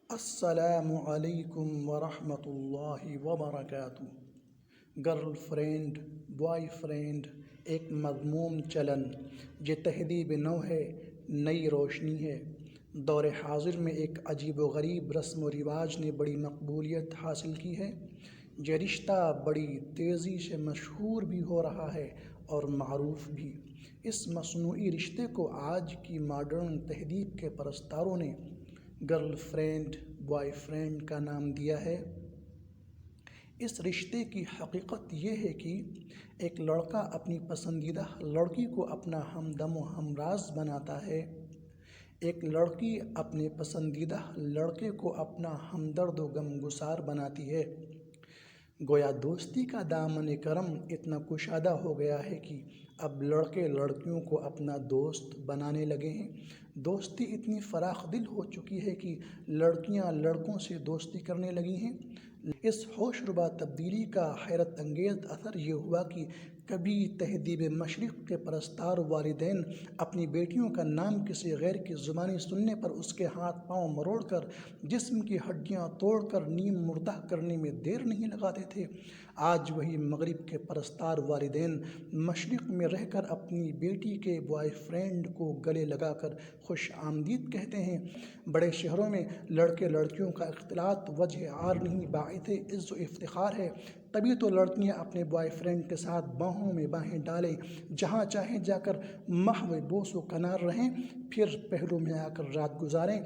السلام علیکم ورحمۃ اللہ وبرکاتہ۔ گرل فرینڈ، بوائے فرینڈ ایک مذموم چلن یہ تہذیب نو ہے، نئی روشنی ہے۔ دور حاضر میں ایک عجیب و غریب رسم و رواج نے بڑی مقبولیت حاصل کی ہے۔ یہ رشتہ بڑی تیزی سے مشہور بھی ہو رہا ہے اور معروف بھی۔ اس مصنوعی رشتے کو آج کی ماڈرن تہذیب کے پرستاروں نے گرل فرینڈ، بوائے فرینڈ کا نام دیا ہے۔ اس رشتے کی حقیقت یہ ہے کہ ایک لڑکا اپنی پسندیدہ لڑکی کو اپنا ہمدم و ہمراز بناتا ہے، ایک لڑکی اپنے پسندیدہ لڑکے کو اپنا ہمدرد و غمگسار بناتی ہے۔ گویا دوستی کا دامن کرم اتنا کشادہ ہو گیا ہے کہ اب لڑکے لڑکیوں کو اپنا دوست بنانے لگے ہیں۔ دوستی اتنی فراخ دل ہو چکی ہے کہ لڑکیاں لڑکوں سے دوستی کرنے لگی ہیں۔ اس ہوش ربا تبدیلی کا حیرت انگیز اثر یہ ہوا کہ کبھی تہذیب مشرق کے پرستار والدین اپنی بیٹیوں کا نام کسی غیر کی زبانی سننے پر اس کے ہاتھ پاؤں مروڑ کر جسم کی ہڈیاں توڑ کر نیم مردہ کرنے میں دیر نہیں لگاتے تھے، آج وہی مغرب کے پرستار والدین مشرق میں رہ کر اپنی بیٹی کے بوائے فرینڈ کو گلے لگا کر خوش آمدید کہتے ہیں۔ بڑے شہروں میں لڑکے لڑکیوں کا اختلاط وجہ عار نہیں، باعث عز و افتخار ہے۔ تبھی تو لڑکیاں اپنے بوائے فرینڈ کے ساتھ باہوں میں باہیں ڈالے جہاں چاہیں جا کر محو بوس و کنار رہیں، پھر پہلو میں آ کر رات گزاریں۔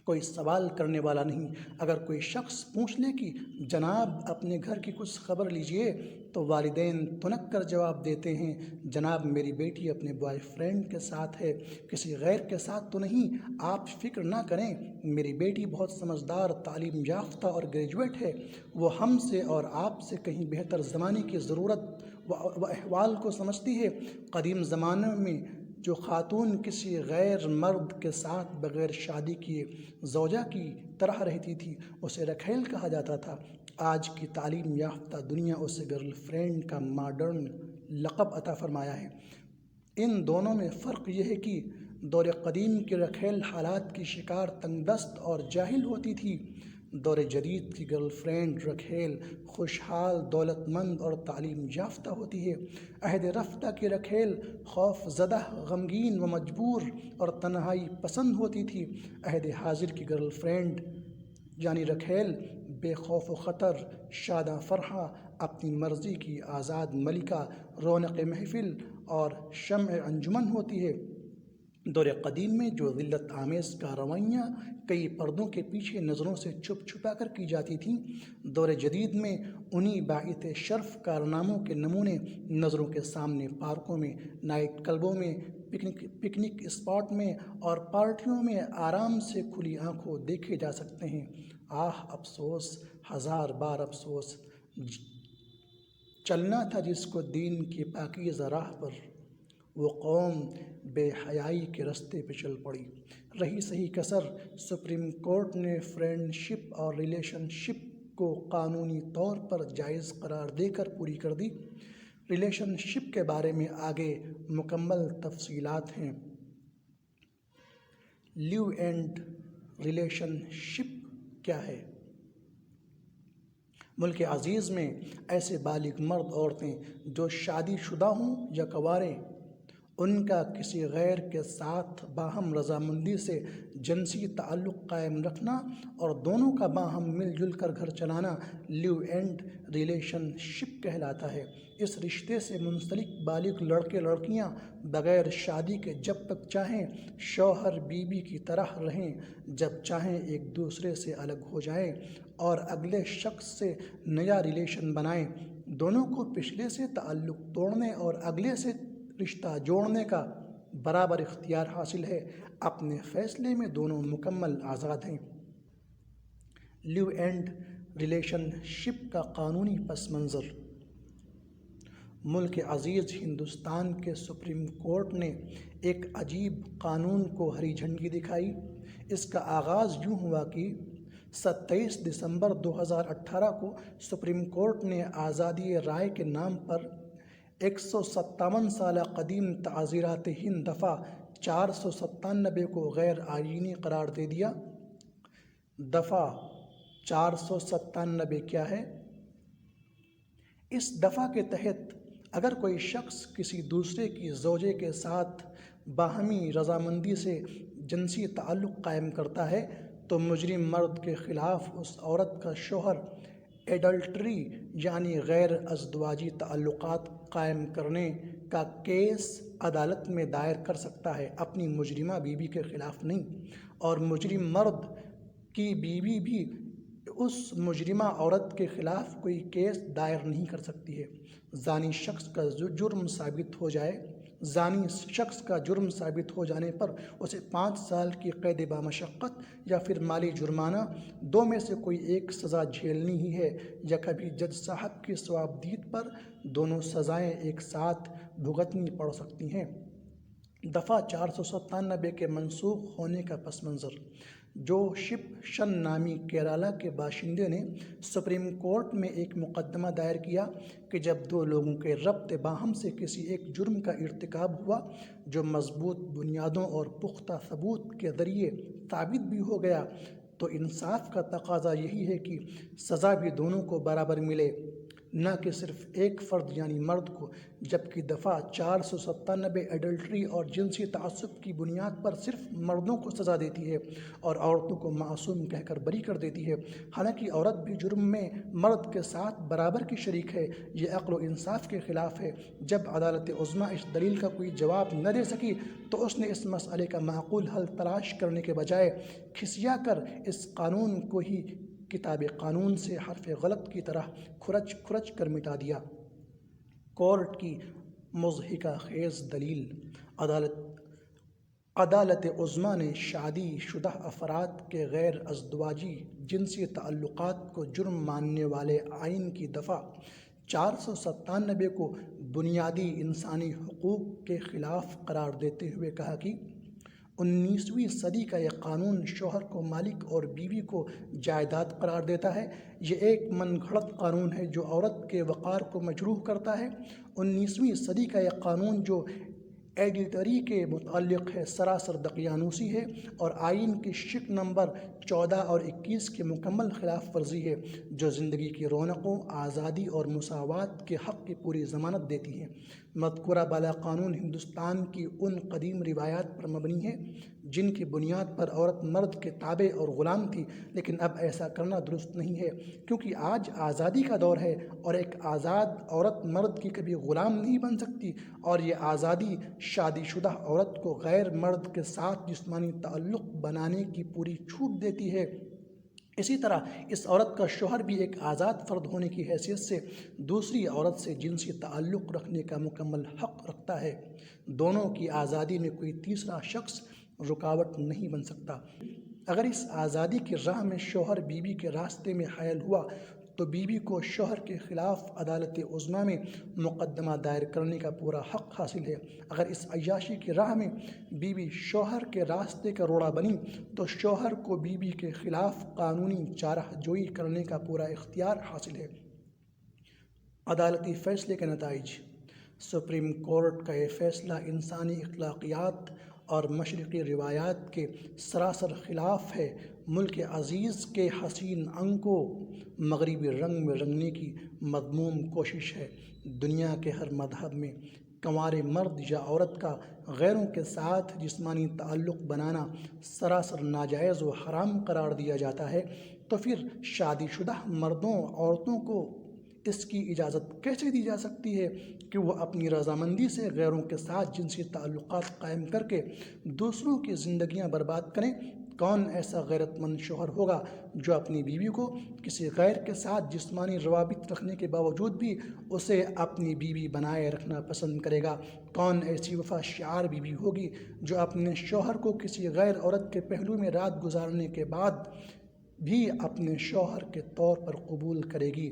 کوئی سوال کرنے والا نہیں۔ اگر کوئی شخص پوچھ لے کہ جناب اپنے گھر کی کچھ خبر لیجئے، تو والدین تنک کر جواب دیتے ہیں، جناب میری بیٹی اپنے بوائے فرینڈ کے ساتھ ہے، کسی غیر کے ساتھ تو نہیں، آپ فکر نہ کریں، میری بیٹی بہت سمجھدار، تعلیم یافتہ اور گریجویٹ ہے، وہ ہم سے اور آپ سے کہیں بہتر زمانے کی ضرورت و احوال کو سمجھتی ہے۔ قدیم زمانے میں جو خاتون کسی غیر مرد کے ساتھ بغیر شادی کیے زوجہ کی طرح رہتی تھی، اسے رکھیل کہا جاتا تھا۔ آج کی تعلیم یافتہ دنیا اسے گرل فرینڈ کا ماڈرن لقب عطا فرمایا ہے۔ ان دونوں میں فرق یہ ہے کہ دور قدیم کی رکھیل حالات کی شکار تنگ دست اور جاہل ہوتی تھی، دور جدید کی گرل فرینڈ رکھیل خوشحال، دولت مند اور تعلیم یافتہ ہوتی ہے۔ عہد رفتہ کی رکھیل خوف زدہ، غمگین و مجبور اور تنہائی پسند ہوتی تھی۔ عہد حاضر کی گرل فرینڈ یعنی رکھیل بے خوف و خطر، شاداں فرحاں، اپنی مرضی کی آزاد ملکہ، رونق محفل اور شمع انجمن ہوتی ہے۔ دور قدیم میں جو ذلت آمیز کارروائیاں کئی پردوں کے پیچھے نظروں سے چھپ چھپا کر کی جاتی تھیں، دور جدید میں انہی باعث شرف کارناموں کے نمونے نظروں کے سامنے پارکوں میں، نائٹ کلبوں میں، پکنک اسپاٹ میں اور پارٹیوں میں آرام سے کھلی آنکھوں دیکھے جا سکتے ہیں۔ آہ افسوس، ہزار بار افسوس، چلنا تھا جس کو دین کی پاکیزہ راہ پر، وہ قوم بے حیائی کے رستے پہ چل پڑی۔ رہی صحیح کسر، سپریم کورٹ نے فرینڈ شپ اور ریلیشن شپ کو قانونی طور پر جائز قرار دے کر پوری کر دی۔ ریلیشن شپ کے بارے میں آگے مکمل تفصیلات ہیں۔ لیو اینڈ ریلیشن شپ کیا ہے؟ ملک عزیز میں ایسے بالغ مرد عورتیں جو شادی شدہ ہوں یا کنوارے، ان کا کسی غیر کے ساتھ باہم رضامندی سے جنسی تعلق قائم رکھنا اور دونوں کا باہم مل جل کر گھر چلانا لیو اینڈ ریلیشن شپ کہلاتا ہے۔ اس رشتے سے منسلک بالغ لڑکے لڑکیاں بغیر شادی کے جب تک چاہیں شوہر بیوی کی طرح رہیں، جب چاہیں ایک دوسرے سے الگ ہو جائیں اور اگلے شخص سے نیا ریلیشن بنائیں۔ دونوں کو پچھلے سے تعلق توڑنے اور اگلے سے رشتہ جوڑنے کا برابر اختیار حاصل ہے، اپنے فیصلے میں دونوں مکمل آزاد ہیں۔ لیو اینڈ ریلیشن شپ کا قانونی پس منظر۔ ملک عزیز ہندوستان کے سپریم کورٹ نے ایک عجیب قانون کو ہری جھنڈی دکھائی۔ اس کا آغاز یوں ہوا کہ 27 دسمبر 2018 کو سپریم کورٹ نے آزادی رائے کے نام پر 157 سالہ قدیم تعزیرات ہند دفعہ 497 کو غیر آئینی قرار دے دیا۔ دفعہ 497 کیا ہے؟ اس دفعہ کے تحت اگر کوئی شخص کسی دوسرے کی زوجے کے ساتھ باہمی رضامندی سے جنسی تعلق قائم کرتا ہے تو مجرم مرد کے خلاف اس عورت کا شوہر ایڈلٹری یعنی غیر ازدواجی تعلقات قائم کرنے کا کیس عدالت میں دائر کر سکتا ہے، اپنی مجرمہ بیوی کے خلاف نہیں، اور مجرم مرد کی بیوی بھی اس مجرمہ عورت کے خلاف کوئی کیس دائر نہیں کر سکتی ہے۔ زانی شخص کا جرم ثابت ہو جانے پر اسے 5 سال کی قید بامشقت یا پھر مالی جرمانہ، دو میں سے کوئی ایک سزا جھیلنی ہی ہے، یا کبھی جج صاحب کی صوابدید پر دونوں سزائیں ایک ساتھ بھگتنی پڑ سکتی ہیں۔ دفعہ 497 کے منسوخ ہونے کا پس منظر۔ جوشپ شن نامی کیرالہ کے باشندے نے سپریم کورٹ میں ایک مقدمہ دائر کیا کہ جب دو لوگوں کے ربط باہم سے کسی ایک جرم کا ارتکاب ہوا جو مضبوط بنیادوں اور پختہ ثبوت کے ذریعے ثابت بھی ہو گیا تو انصاف کا تقاضا یہی ہے کہ سزا بھی دونوں کو برابر ملے، نہ کہ صرف ایک فرد یعنی مرد کو، جبکہ دفعہ 497 ایڈلٹری اور جنسی تعصب کی بنیاد پر صرف مردوں کو سزا دیتی ہے اور عورتوں کو معصوم کہہ کر بری کر دیتی ہے، حالانکہ عورت بھی جرم میں مرد کے ساتھ برابر کی شریک ہے۔ یہ عقل و انصاف کے خلاف ہے۔ جب عدالت عظمیٰ اس دلیل کا کوئی جواب نہ دے سکی تو اس نے اس مسئلے کا معقول حل تلاش کرنے کے بجائے کھسیا کر اس قانون کو ہی کتاب قانون سے حرف غلط کی طرح کھرچ کر مٹا دیا۔ کورٹ کی مضحکہ خیز دلیل۔ عدالت عظمیٰ نے شادی شدہ افراد کے غیر ازدواجی جنسی تعلقات کو جرم ماننے والے آئین کی دفعہ 497 کو بنیادی انسانی حقوق کے خلاف قرار دیتے ہوئے کہا کہ 19ویں صدی کا یہ قانون شوہر کو مالک اور بیوی کو جائیداد قرار دیتا ہے۔ یہ ایک من گھڑت قانون ہے جو عورت کے وقار کو مجروح کرتا ہے۔ 19ویں صدی کا یہ قانون جو ایڈلٹری کے متعلق ہے سراسر دقیانوسی ہے اور آئین کی شق نمبر 14 اور 21 کی مکمل خلاف ورزی ہے، جو زندگی کی رونقوں، آزادی اور مساوات کے حق کی پوری ضمانت دیتی ہے۔ مذکورہ بالا قانون ہندوستان کی ان قدیم روایات پر مبنی ہے جن کی بنیاد پر عورت مرد کے تابع اور غلام تھی، لیکن اب ایسا کرنا درست نہیں ہے کیونکہ آج آزادی کا دور ہے اور ایک آزاد عورت مرد کی کبھی غلام نہیں بن سکتی، اور یہ آزادی شادی شدہ عورت کو غیر مرد کے ساتھ جسمانی تعلق بنانے کی پوری چھوٹ دیتی ہے۔ اسی طرح اس عورت کا شوہر بھی ایک آزاد فرد ہونے کی حیثیت سے دوسری عورت سے جنسی تعلق رکھنے کا مکمل حق رکھتا ہے۔ دونوں کی آزادی میں کوئی تیسرا شخص رکاوٹ نہیں بن سکتا۔ اگر اس آزادی کی راہ میں شوہر بیوی کے راستے میں حائل ہوا تو بیوی کو شوہر کے خلاف عدالت عظمیٰ میں مقدمہ دائر کرنے کا پورا حق حاصل ہے۔ اگر اس عیاشی کی راہ میں بیوی شوہر کے راستے کا روڑا بنی تو شوہر کو بیوی کے خلاف قانونی چارہ جوئی کرنے کا پورا اختیار حاصل ہے۔ عدالتی فیصلے کے نتائج۔ سپریم کورٹ کا یہ فیصلہ انسانی اخلاقیات اور مشرقی روایات کے سراسر خلاف ہے۔ ملک عزیز کے حسین انگ کو مغربی رنگ میں رنگنے کی مذموم کوشش ہے۔ دنیا کے ہر مذہب میں کنوار مرد یا عورت کا غیروں کے ساتھ جسمانی تعلق بنانا سراسر ناجائز و حرام قرار دیا جاتا ہے، تو پھر شادی شدہ مردوں عورتوں کو اس کی اجازت کیسے دی جا سکتی ہے کہ وہ اپنی رضامندی سے غیروں کے ساتھ جنسی تعلقات قائم کر کے دوسروں کی زندگیاں برباد کریں؟ کون ایسا غیرت مند شوہر ہوگا جو اپنی بیوی کو کسی غیر کے ساتھ جسمانی روابط رکھنے کے باوجود بھی اسے اپنی بیوی بنائے رکھنا پسند کرے گا؟ کون ایسی وفا شعار بیوی ہوگی جو اپنے شوہر کو کسی غیر عورت کے پہلو میں رات گزارنے کے بعد بھی اپنے شوہر کے طور پر قبول کرے گی؟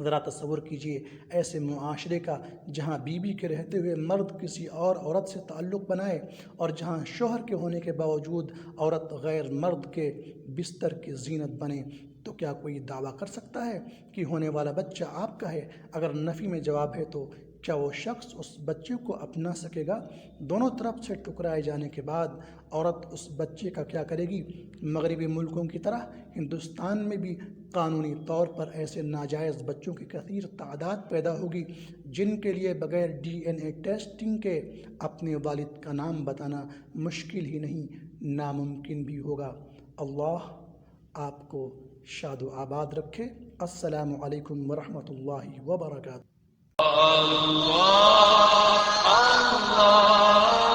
ذرا تصور کیجئے ایسے معاشرے کا جہاں بیوی کے رہتے ہوئے مرد کسی اور عورت سے تعلق بنائے، اور جہاں شوہر کے ہونے کے باوجود عورت غیر مرد کے بستر کی زینت بنے، تو کیا کوئی دعویٰ کر سکتا ہے کہ ہونے والا بچہ آپ کا ہے؟ اگر نفی میں جواب ہے تو کیا وہ شخص اس بچے کو اپنا سکے گا؟ دونوں طرف سے ٹکرائے جانے کے بعد عورت اس بچے کا کیا کرے گی؟ مغربی ملکوں کی طرح ہندوستان میں بھی قانونی طور پر ایسے ناجائز بچوں کی کثیر تعداد پیدا ہوگی جن کے لیے بغیر DNA ٹیسٹنگ کے اپنے والد کا نام بتانا مشکل ہی نہیں، ناممکن بھی ہوگا۔ اللہ آپ کو شاد و آباد رکھے۔ السلام علیکم ورحمۃ اللہ وبرکاتہ۔ اللہ اللہ